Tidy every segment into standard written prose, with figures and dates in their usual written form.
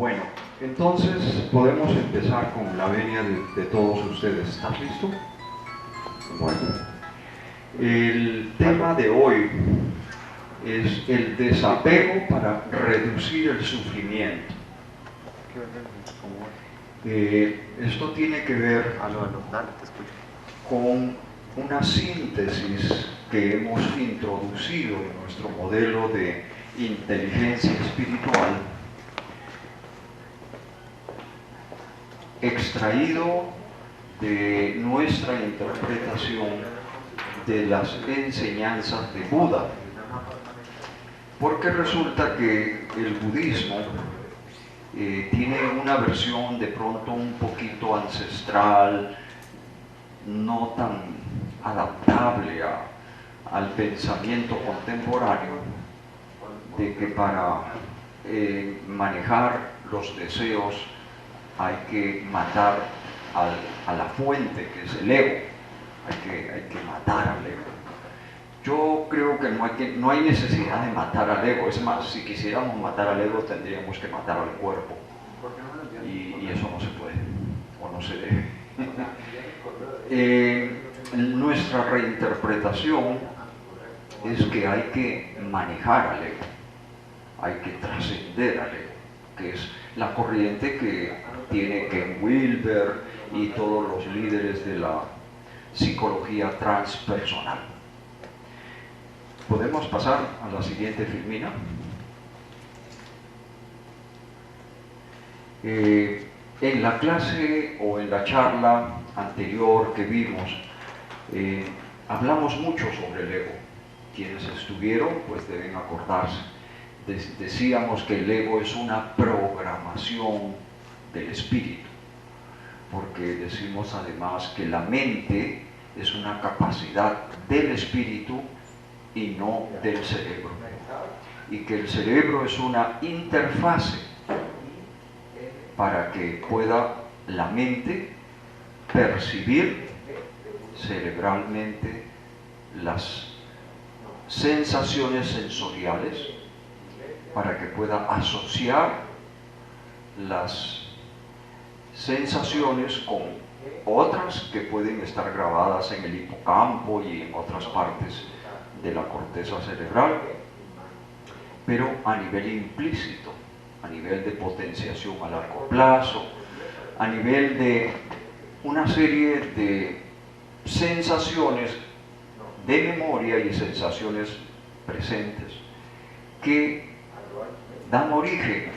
Bueno, entonces podemos empezar con la venia de todos ustedes. ¿Estás listo? Bueno, el tema de hoy es el desapego para reducir el sufrimiento. Esto tiene que ver con una síntesis que hemos introducido en nuestro modelo de inteligencia espiritual, extraído de nuestra interpretación de las enseñanzas de Buda, porque resulta que el budismo tiene una versión de pronto un poquito ancestral, no tan adaptable al pensamiento contemporáneo, de que para manejar los deseos hay que matar a la fuente, que es el ego. Hay que matar al ego. Yo creo que no hay necesidad de matar al ego. Es más, si quisiéramos matar al ego tendríamos que matar al cuerpo, y eso no se puede, o no se debe. Nuestra reinterpretación es que hay que manejar al ego, hay que trascender al ego, que es la corriente que tiene Ken Wilber y todos los líderes de la psicología transpersonal. Podemos pasar a la siguiente filmina. En la clase o en la charla anterior que vimos, hablamos mucho sobre el ego. Quienes estuvieron, pues deben acordarse. Decíamos que el ego es una programación del espíritu, porque decimos además que la mente es una capacidad del espíritu y no del cerebro, y que el cerebro es una interfase para que pueda la mente percibir cerebralmente las sensaciones sensoriales, para que pueda asociar las sensaciones con otras que pueden estar grabadas en el hipocampo y en otras partes de la corteza cerebral, pero a nivel implícito, a nivel de potenciación a largo plazo, a nivel de una serie de sensaciones de memoria y sensaciones presentes que dan origen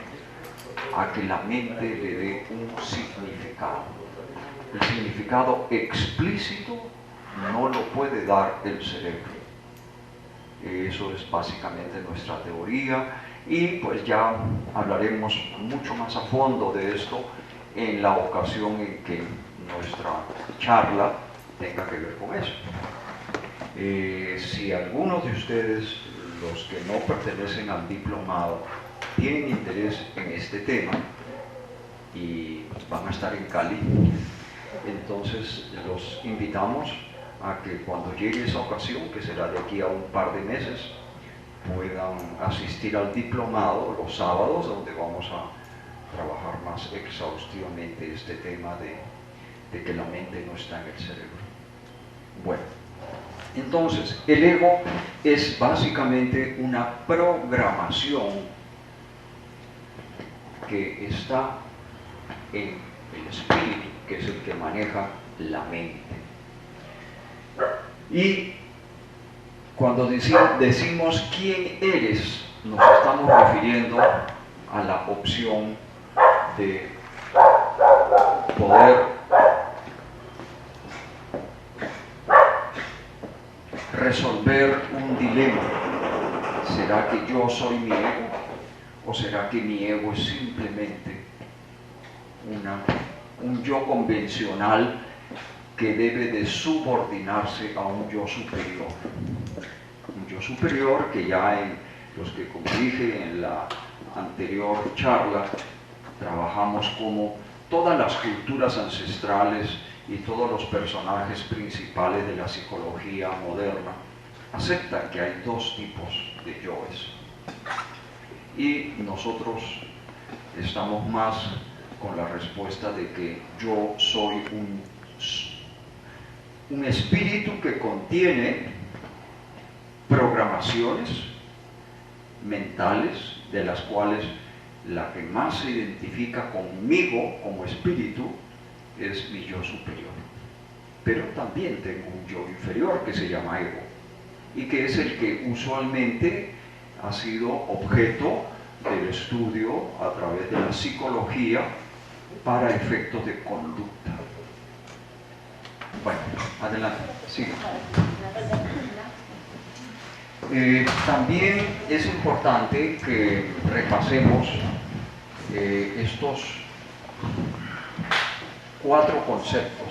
a que la mente le dé un significado. El significado explícito no lo puede dar el cerebro. Eso es básicamente nuestra teoría, y pues ya hablaremos mucho más a fondo de esto en la ocasión en que nuestra charla tenga que ver con eso. Si algunos de ustedes, los que no pertenecen al diplomado, tienen interés en este tema y van a estar en Cali, entonces los invitamos a que cuando llegue esa ocasión, que será de aquí a un par de meses, puedan asistir al diplomado los sábados, donde vamos a trabajar más exhaustivamente este tema de que la mente no está en el cerebro. Bueno, entonces el ego es básicamente una programación que está en el espíritu, que es el que maneja la mente. Y cuando decimos quién eres, nos estamos refiriendo a la opción de poder resolver un dilema. ¿Será que yo soy mi ego? ¿O será que mi ego es simplemente un yo convencional que debe de subordinarse a un yo superior? Un yo superior que ya en los que, como dije en la anterior charla, trabajamos como todas las culturas ancestrales y todos los personajes principales de la psicología moderna aceptan que hay dos tipos de yoes. Y nosotros estamos más con la respuesta de que yo soy un espíritu que contiene programaciones mentales, de las cuales la que más se identifica conmigo como espíritu es mi yo superior. Pero también tengo un yo inferior que se llama ego, y que es el que usualmente ha sido objeto del estudio a través de la psicología para efectos de conducta. Bueno, adelante, sigue. También es importante que repasemos estos 4 conceptos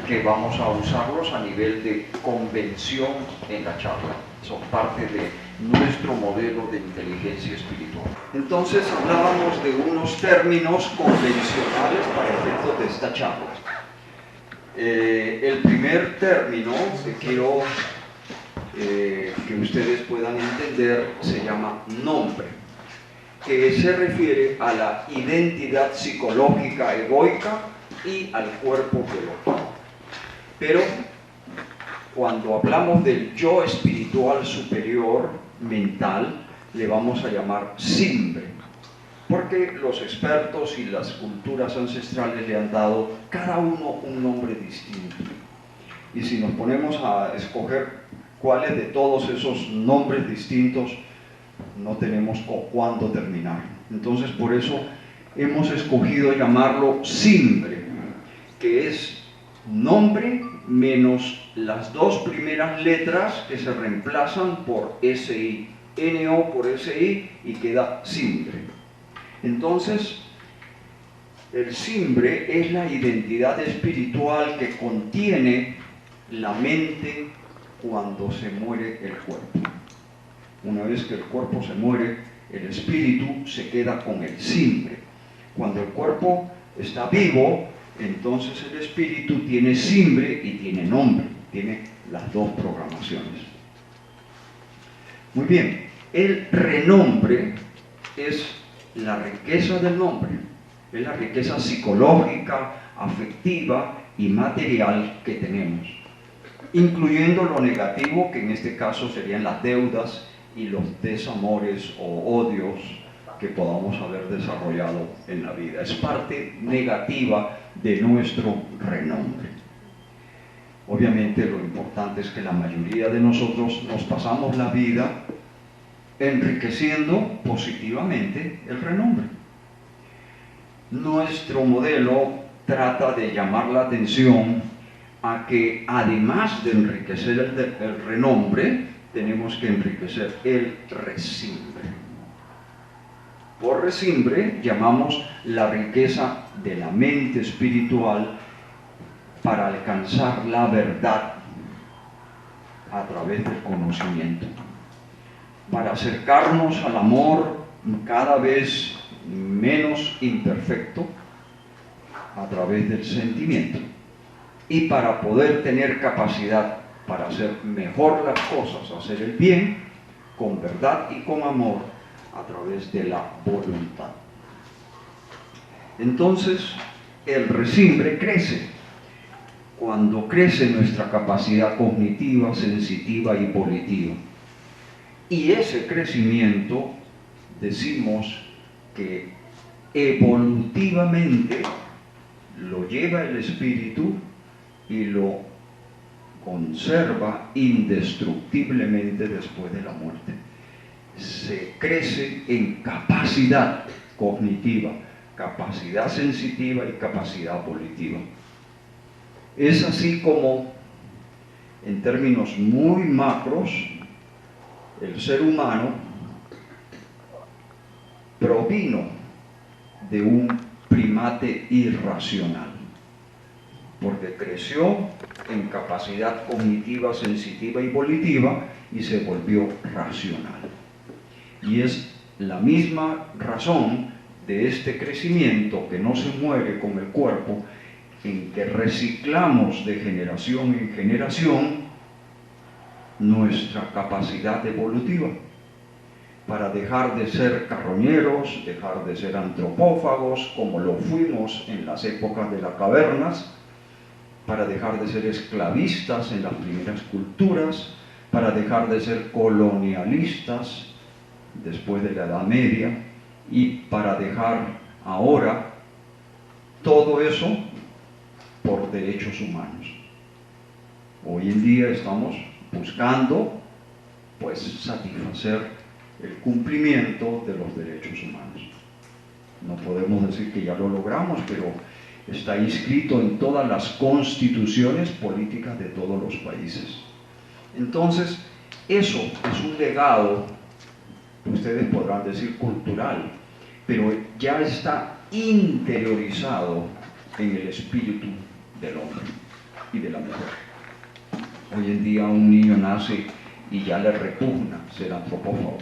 que vamos a usarlos a nivel de convención en la charla. Son parte de nuestro modelo de inteligencia espiritual. Entonces hablábamos de unos términos convencionales para efectos de esta charla. El primer término que quiero que ustedes puedan entender se llama nombre, que se refiere a la identidad psicológica egoica y al cuerpo biológico. Pero cuando hablamos del yo espiritual superior mental, le vamos a llamar simbre, porque los expertos y las culturas ancestrales le han dado cada uno un nombre distinto. Y si nos ponemos a escoger cuáles de todos esos nombres distintos, no tenemos cuándo terminar. Entonces, por eso hemos escogido llamarlo simbre, que es nombre menos las 2 primeras letras que se reemplazan por SI, NO por SI, y queda simbre. Entonces, el simbre es la identidad espiritual que contiene la mente cuando se muere el cuerpo. Una vez que el cuerpo se muere, el espíritu se queda con el simbre. Cuando el cuerpo está vivo, entonces el espíritu tiene simbre y tiene nombre, tiene las 2 programaciones. Muy bien, el renombre es la riqueza del nombre, es la riqueza psicológica, afectiva y material que tenemos, incluyendo lo negativo, que en este caso serían las deudas y los desamores o odios que podamos haber desarrollado en la vida. Es parte negativa de nuestro renombre. Obviamente lo importante es que la mayoría de nosotros nos pasamos la vida enriqueciendo positivamente el renombre. Nuestro modelo trata de llamar la atención a que además de enriquecer el renombre, tenemos que enriquecer el resimbre. Por resimbre llamamos la riqueza de la mente espiritual para alcanzar la verdad a través del conocimiento, para acercarnos al amor cada vez menos imperfecto a través del sentimiento, y para poder tener capacidad para hacer mejor las cosas, hacer el bien con verdad y con amor a través de la voluntad. Entonces el resimbre crece cuando crece nuestra capacidad cognitiva, sensitiva y volitiva. Y ese crecimiento decimos que evolutivamente lo lleva el espíritu y lo conserva indestructiblemente después de la muerte. Se crece en capacidad cognitiva, capacidad sensitiva y capacidad volitiva. Es así como, en términos muy macros, el ser humano provino de un primate irracional, porque creció en capacidad cognitiva, sensitiva y volitiva y se volvió racional. Y es la misma razón de este crecimiento que no se muere con el cuerpo, en que reciclamos de generación en generación nuestra capacidad evolutiva. para dejar de ser carroñeros, dejar de ser antropófagos, como lo fuimos en las épocas de las cavernas, para dejar de ser esclavistas en las primeras culturas, para dejar de ser colonialistas después de la Edad Media, y para dejar ahora todo eso por derechos humanos. Hoy en día estamos buscando, pues, satisfacer el cumplimiento de los derechos humanos. No podemos decir que ya lo logramos, pero está inscrito en todas las constituciones políticas de todos los países. Entonces, eso es un legado, ustedes podrán decir cultural, pero ya está interiorizado en el espíritu del hombre y de la mujer. Hoy en día un niño nace y ya le repugna ser antropófago,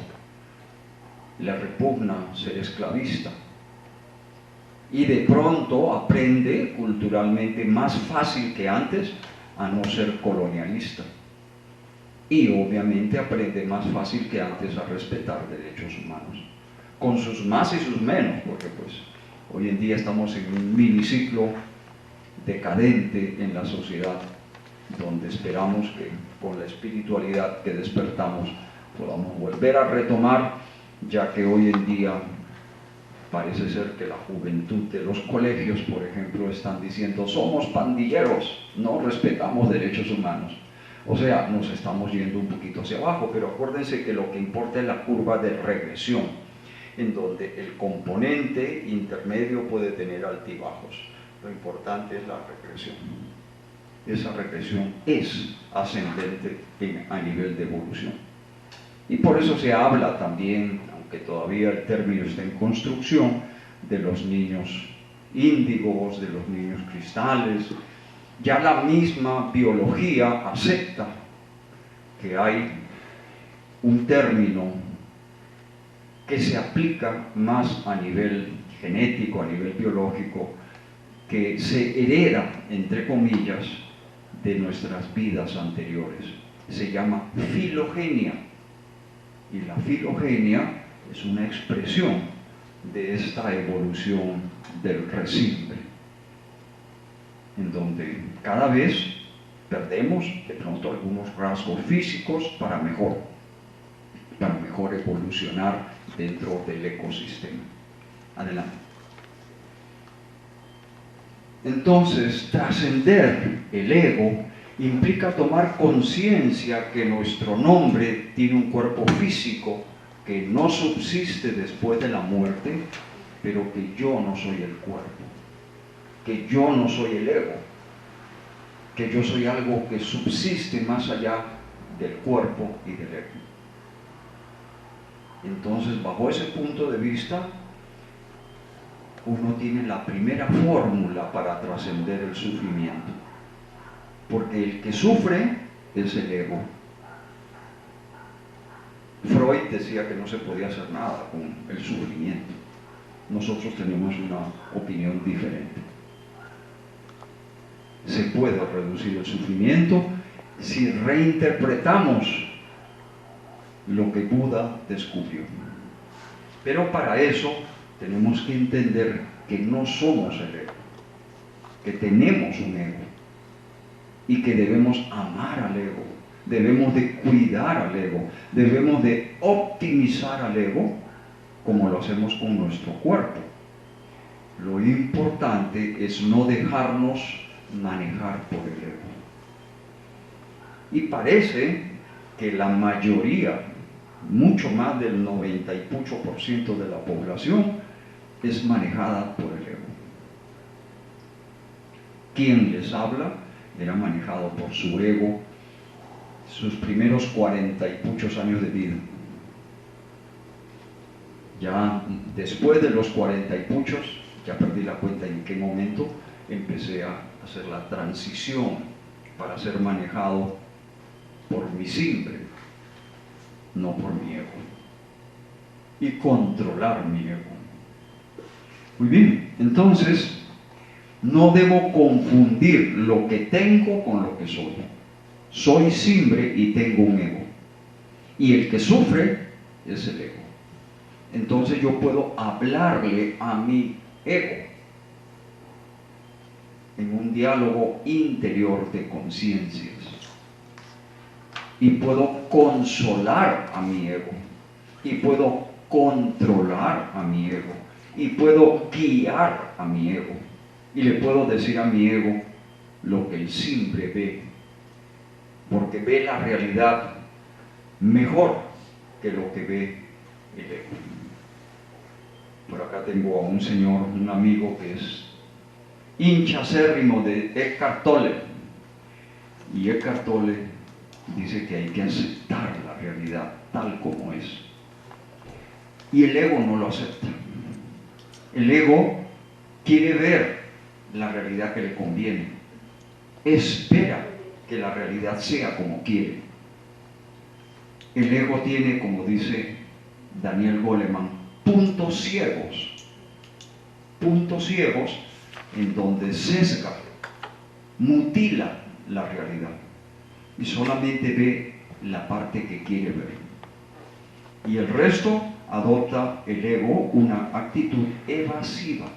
le repugna ser esclavista, y de pronto aprende culturalmente más fácil que antes a no ser colonialista, y obviamente aprende más fácil que antes a respetar derechos humanos, con sus más y sus menos, porque pues hoy en día estamos en un miniciclo decadente en la sociedad, donde esperamos que con la espiritualidad que despertamos podamos volver a retomar, ya que hoy en día parece ser que la juventud de los colegios, por ejemplo, están diciendo: somos pandilleros, no respetamos derechos humanos. O sea, nos estamos yendo un poquito hacia abajo, pero acuérdense que lo que importa es la curva de regresión, en donde el componente intermedio puede tener altibajos. Lo importante es la regresión. Esa regresión es ascendente a nivel de evolución. Y por eso se habla también, aunque todavía el término está en construcción, de los niños índigos, de los niños cristales. Ya la misma biología acepta que hay un término que se aplica más a nivel genético, a nivel biológico, que se hereda, entre comillas, de nuestras vidas anteriores. Se llama filogenia. Y la filogenia es una expresión de esta evolución del resimbre, en donde cada vez perdemos de pronto algunos rasgos físicos para mejor evolucionar dentro del ecosistema. Adelante. Entonces, trascender el ego implica tomar conciencia que nuestro nombre tiene un cuerpo físico que no subsiste después de la muerte, pero que yo no soy el cuerpo, que yo no soy el ego, que yo soy algo que subsiste más allá del cuerpo y del ego. Entonces, bajo ese punto de vista, uno tiene la primera fórmula para trascender el sufrimiento, porque el que sufre es el ego. Freud decía que no se podía hacer nada con el sufrimiento. Nosotros tenemos una opinión diferente. Se puede reducir el sufrimiento si reinterpretamos lo que Buda descubrió. Pero para eso tenemos que entender que no somos el ego, que tenemos un ego y que debemos amar al ego, debemos de cuidar al ego, debemos de optimizar al ego como lo hacemos con nuestro cuerpo. Lo importante es no dejarnos manejar por el ego. Y parece que la mayoría, mucho más del 98% de la población, es manejada por el ego. Quien les habla era manejado por su ego sus primeros 40 y muchos años de vida. Ya después de los 40 y muchos, ya perdí la cuenta en qué momento empecé a hacer la transición para ser manejado por mi simbre, no por mi ego, y controlar mi ego. Muy bien, entonces no debo confundir lo que tengo con lo que soy. Soy simbre y tengo un ego, y el que sufre es el ego. entonces yo puedo hablarle a mi ego en un diálogo interior de conciencias. Y puedo consolar a mi ego. Y puedo controlar a mi ego. Y puedo guiar a mi ego. Y le puedo decir a mi ego lo que él siempre ve. Porque ve la realidad mejor que lo que ve el ego. Por acá tengo a un señor, un amigo que es hincha acérrimo de Eckhart Tolle. Y Eckhart Tolle dice que hay que aceptar la realidad tal como es. Y el ego no lo acepta. El ego quiere ver la realidad que le conviene. Espera que la realidad sea como quiere. El ego tiene, como dice Daniel Goleman, puntos ciegos en donde sesga, mutila la realidad y solamente ve la parte que quiere ver. Y el resto adopta el ego una actitud evasiva.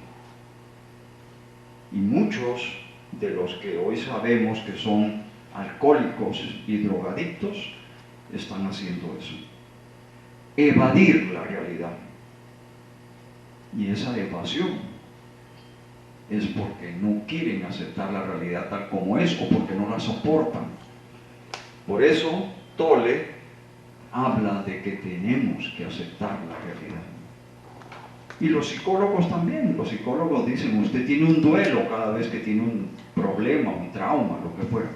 Y muchos de los que hoy sabemos que son alcohólicos y drogadictos están haciendo eso. Evadir la realidad. Y esa evasión es porque no quieren aceptar la realidad tal como es o porque no la soportan. Por eso Tolle habla de que tenemos que aceptar la realidad. Y los psicólogos también. Los psicólogos dicen, usted tiene un duelo cada vez que tiene un problema, un trauma, lo que fuera.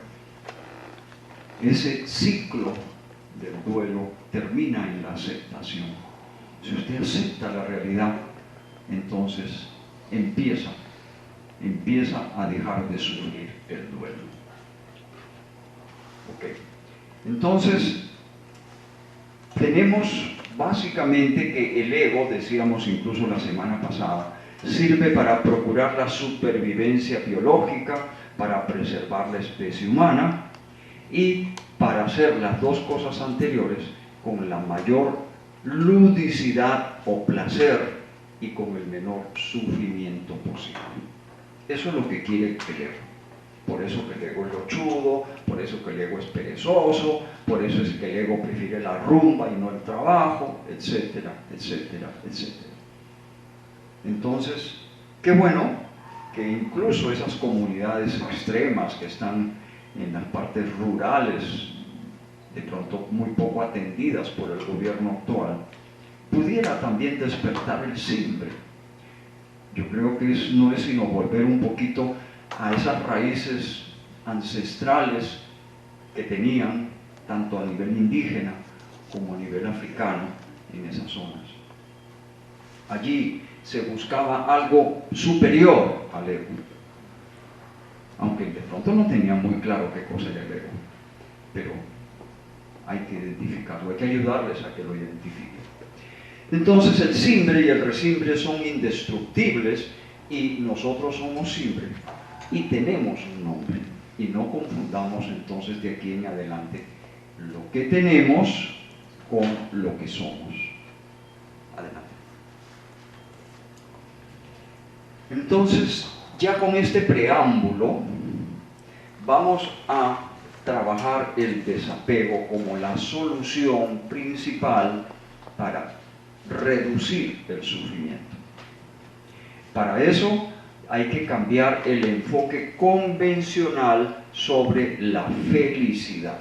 Ese ciclo del duelo termina en la aceptación. Si usted acepta la realidad, entonces empieza a dejar de sufrir el duelo. Ok. Entonces, tenemos básicamente que el ego, decíamos incluso la semana pasada, sirve para procurar la supervivencia biológica, para preservar la especie humana y para hacer las dos cosas anteriores con la mayor ludicidad o placer y con el menor sufrimiento posible. Eso es lo que quiere el ego. Por eso que el ego es lochudo, por eso que el ego es perezoso, por eso es que el ego prefiere la rumba y no el trabajo, etcétera, etcétera, etcétera. Entonces, qué bueno que incluso esas comunidades extremas que están en las partes rurales, de pronto muy poco atendidas por el gobierno actual, pudiera también despertar el simbre. Yo creo que no es sino volver un poquito a esas raíces ancestrales que tenían tanto a nivel indígena como a nivel africano en esas zonas. Allí se buscaba algo superior al ego, aunque de pronto no tenían muy claro qué cosa era el ego, pero hay que identificarlo, hay que ayudarles a que lo identifiquen. Entonces el simbre y el resimbre son indestructibles y nosotros somos simbre y tenemos un nombre. Y no confundamos entonces de aquí en adelante lo que tenemos con lo que somos. Adelante. Entonces, ya con este preámbulo, vamos a trabajar el desapego como la solución principal para reducir el sufrimiento. Para eso hay que cambiar el enfoque convencional sobre la felicidad.